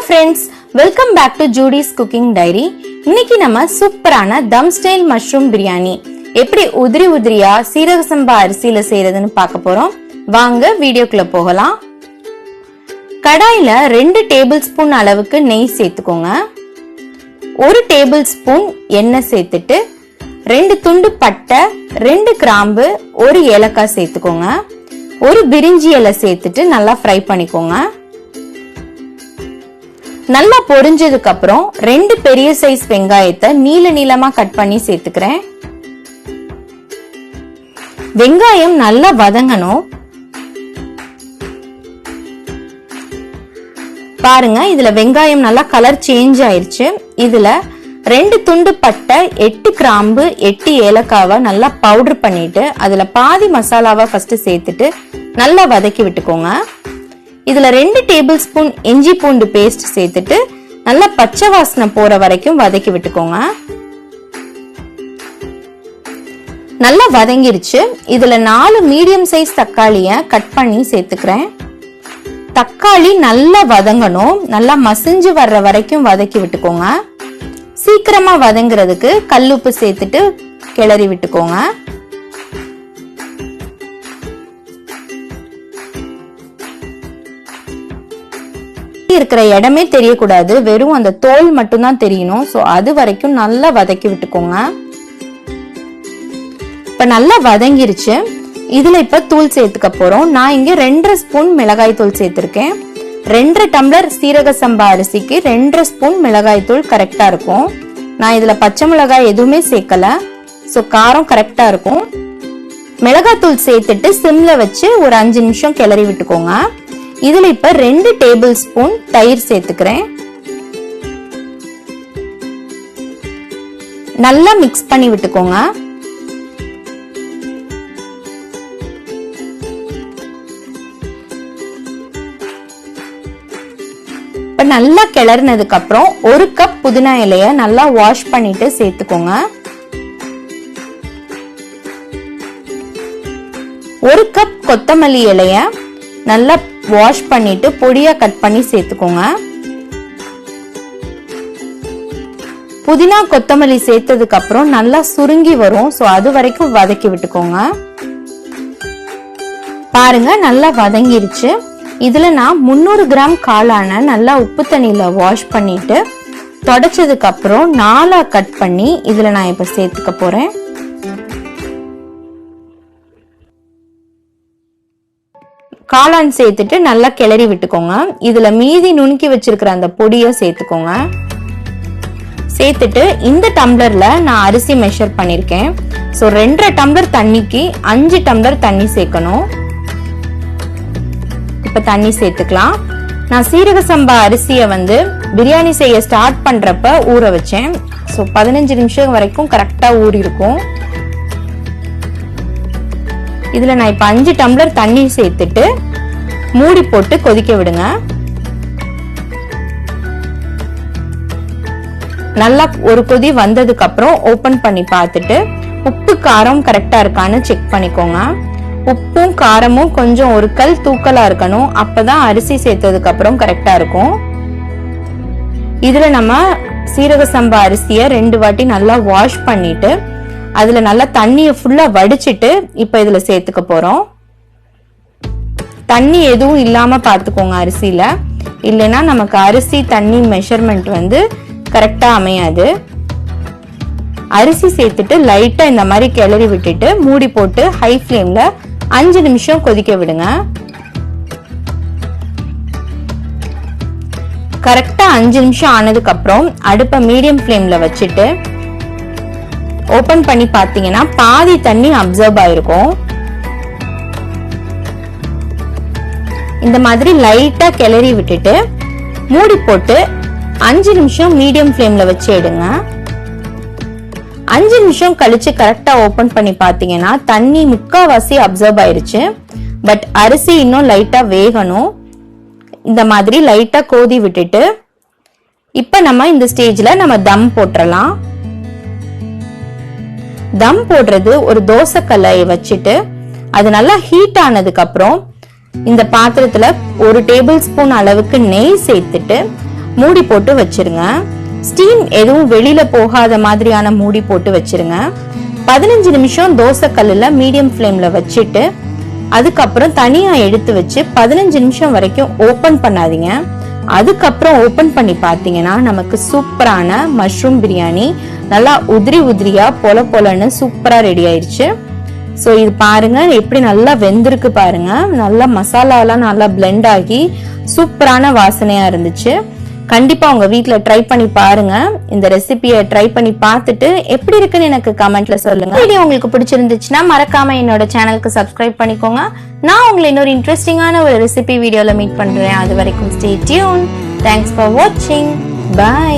friends, welcome back to Judy's Cooking Diary. இன்னைக்கு நம்ம சூப்பரான தம் ஸ்டைல் மஷ்ரூம் பிரியாணி எப்படி உதிரி உதிரியா சீரக சம்பா அரிசியில செய்யறதுன்னு பார்க்க போறோம். வாங்க வீடியோக்குள்ள போகலாம். கடாயில 2 டேபிள் ஸ்பூன் அளவுக்கு நெய் சேர்த்துக்கோங்க. 1 டேபிள் ஸ்பூன் எண்ணெய் சேர்த்துட்டு 2 துண்டு பட்டை, 2 கிராம்பு, 1 ஏலக்காய் சேர்த்துக்கோங்க. 1 பிரிஞ்சி இலை சேர்த்துட்டு நல்லா ஃப்ரை பண்ணிக்கோங்க. நல்லா பொரிஞ்சதுக்கு அப்புறம் 2 பெரிய சைஸ் வெங்காயத்தை நீல நீளமா கட் பண்ணி சேர்த்துக்கிறேன். வெங்காயம் நல்லா வதங்கணும். பாருங்க, இதுல வெங்காயம் நல்லா கலர் சேஞ்ச் ஆயிருச்சு. இதுல 2 துண்டு பட்டை, 8 கிராம்பு, 8 ஏலக்காவை நல்லா பவுடர் பண்ணிட்டு அதுல பாதி மசாலாவை ஃபர்ஸ்ட் சேர்த்துட்டு நல்லா வதக்கி விட்டுக்கோங்க. இதுல 2 டேபிள் ஸ்பூன் இஞ்சி பூண்டு பேஸ்ட் சேர்த்துட்டு நல்லா பச்சை வாசனை போற வரைக்கும் வதக்கி விட்டுக்கோங்க. நல்லா வதங்கிருச்சு. இதுல 4 மீடியம் சைஸ் தக்காளிய கட் பண்ணி சேர்த்துக்கிறேன். தக்காளி நல்லா வதங்கணும். நல்லா மசிஞ்சு வர்ற வரைக்கும் வதக்கி விட்டுக்கோங்க. சீக்கிரமா வதங்குறதுக்கு கல்லுப்பு சேர்த்துட்டு கிளறி விட்டுக்கோங்க. இருக்கிற இடமே தெரியக்கூடாது, வெறும் அந்த தோல் மட்டும் தான் தெரியணும். சோ அது வரைக்கும் நல்லா வதக்கி விட்டுக்கோங்க. இப்ப நல்லா வதங்கிருச்சு. இதுல இப்ப தூள் சேர்த்துக்க போறோம். நான் இங்க 2.5 ஸ்பூன் மிளகாய் தூள் சேர்த்திருக்கேன். 2.5 டம்ளர் சீரக சம்பா அரிசிக்கு 2.5 ஸ்பூன் மிளகாய் தூள் கரெக்டா இருக்கும். நான் இதுல பச்சை மிளகாய் எதுவுமே சேர்க்கல. சோ காரம் கரெக்டா இருக்கும். மிளகாய் தூள் சேர்த்துட்டு சிம்ல வச்சு ஒரு 5 நிமிஷம் கிளறி விட்டுக்கோங்க. இதுல இப்ப 2 டேபிள் ஸ்பூன் தயிர் சேர்த்துக்கிறேன். நல்லா மிக்ஸ் பண்ணி விட்டுக்கோங்க. இப்ப நல்லா கிளறினதுக்கு அப்புறம் 1 கப் புதினா இலைய நல்லா வாஷ் பண்ணிட்டு சேர்த்துக்கோங்க. 1 கப் கொத்தமல்லி இலைய நல்லா வாஷ் பண்ணிட்டு பொடியா கட் பண்ணி சேர்த்துக்கோங்க. புதினா கொத்தமல்லி சேர்த்ததுக்கு அப்புறம் நல்லா சுருங்கி வரும். சோ அது வரைக்கும் வதக்கி விட்டுக்கோங்க. பாருங்க, நல்லா வதங்கிருச்சு. இதுல நான் 300 கிராம் காளான நல்லா உப்பு தண்ணியில வாஷ் பண்ணிட்டு தொடச்சதுக்கு அப்புறம் 4 கட் பண்ணி இதுல நான் இப்ப சேர்த்துக்க போறேன். காளான் சேர்த்துட்டு நல்லா கிளறி விட்டுக்கோங்க. இதுல மீதி நுணுக்கி வச்சிருக்கிற அந்த பொடியை சேர்த்துக்கோங்க. சேர்த்துட்டு இந்த டம்ளர்ல நான் அரிசி மெஷர் பண்ணிருக்கேன். சோ 2.5 டம்ளர் தண்ணிக்கு 5 டம்ளர் தண்ணி சேர்க்கணும். இப்ப தண்ணி சேர்த்துக்கலாம். நான் சீரக சம்பா அரிசிய பிரியாணி செய்ய ஸ்டார்ட் பண்றப்ப ஊற வச்சேன். சோ 15 நிமிஷம் வரைக்கும் கரெக்டா ஊறி இருக்கும். இதுல நான் இப்ப 5 டம்ளர் தண்ணி சேர்த்துட்டு மூடி போட்டு கொதிக்க விடுங்க. நல்லா ஒரு கொதி வந்ததுக்கு அப்புறம் ஓபன் பண்ணி பார்த்துட்டு உப்பு காரம் கரெக்டா இருக்கான்னு செக் பண்ணிக்கோங்க. உப்பும் காரமும் கொஞ்சம் ஒரு கல் தூக்கலா இருக்கணும். அப்பதான் அரிசி சேர்த்ததுக்கு அப்புறம் கரெக்டா இருக்கும். இதுல நம்ம சீரக சம்பா அரிசிய 2 வாட்டி நல்லா வாஷ் பண்ணிட்டு அதுல நல்லா தண்ணிய ஃபுல்லா வடிச்சிட்டு இப்ப இதுல சேர்த்துக்க போறோம். தண்ணி எதுவும் இல்லாம பாத்துக்கோங்க அரிசியில, இல்லைன்னா நமக்கு அரிசி தண்ணி மெஷர்மெண்ட் கரெக்டா அமையாது. அரிசி சேர்த்துட்டு லைட்டா இந்த மாதிரி கிளறி விட்டுட்டு மூடி போட்டு ஹை ஃப்ளேம்ல 5 நிமிஷம் கொதிக்க விடுங்க. கரெக்டா 5 நிமிஷம் ஆனதுக்கு அப்புறம் அடுப்பை மீடியம் ஃப்ளேம்ல வச்சுட்டு ஓபன் பண்ணி பாத்தீங்கன்னா பாதி தண்ணி அப்சர்வ் ஆயிருக்கும். இந்த மாதிரி லைட்டா கிளறி விட்டுட்டு மூடி போட்டு 5 நிமிஷம் மீடியம் ஃப்ளேம்ல வச்சு எடுங்க. 5 நிமிஷம் கழிச்சு கரெக்டா ஓபன் பண்ணி பாத்தீங்கன்னா தண்ணி முக்காவாசி அப்சர்வ் ஆயிருச்சு. பட் அரிசி இன்னும் லைட்டா வேகணும். இந்த மாதிரி லைட்டா கோதி விட்டுட்டு இப்ப நம்ம இந்த ஸ்டேஜ்ல நம்ம தம் போட்டுறலாம். தம் போடுறது ஒரு தோசை கல்லை வச்சுட்டு அது நல்லா ஹீட் ஆனதுக்கு அப்புறம் இந்த பாத்திரத்துல 1 டேபிள் ஸ்பூன் அளவுக்கு நெய் சேர்த்துட்டு மூடி போட்டு வச்சிருங்க. ஸ்டீம் எதுவும் வெளியில போகாத மாதிரியான மூடி போட்டு வச்சிருங்க. 15 நிமிஷம் தோசை கல்லுல மீடியம் ஃப்ளேம்ல வச்சுட்டு அதுக்கப்புறம் தனியா எடுத்து வச்சு 15 நிமிஷம் வரைக்கும் ஓபன் பண்ணாதீங்க. அதுக்கப்புறம் ஓபன் பண்ணி பாத்தீங்கன்னா நமக்கு சூப்பரான மஷ்ரூம் பிரியாணி நல்லா உதிரி உதிரியா பொல பொலன்னு சூப்பரா ரெடி ஆயிடுச்சு. சோ இது பாருங்க எப்படி நல்லா வெந்திருக்கு பாருங்க. நல்லா மசாலா எல்லாம் நல்லா பிளெண்ட் ஆகி சூப்பரான வாசனையா இருந்துச்சு. கண்டிப்பா உங்க வீட்ல ட்ரை பண்ணி பாருங்க. இந்த ரெசிபியை ட்ரை பண்ணி பார்த்துட்டு எப்படி இருக்குன்னு எனக்கு கமெண்ட்ல சொல்லுங்க. வீடியோ உங்களுக்கு பிடிச்சிருந்துச்சுன்னா மறக்காம என்னோட சேனலுக்கு சப்ஸ்கிரைப் பண்ணிக்கோங்க. நான் உங்களை இன்னொரு இன்ட்ரெஸ்டிங்கான ஒரு ரெசிபி வீடியோல மீட் பண்றேன். அது வரைக்கும் ஸ்டே டியூன். தேங்க்ஸ் ஃபார் வாட்சிங். பை.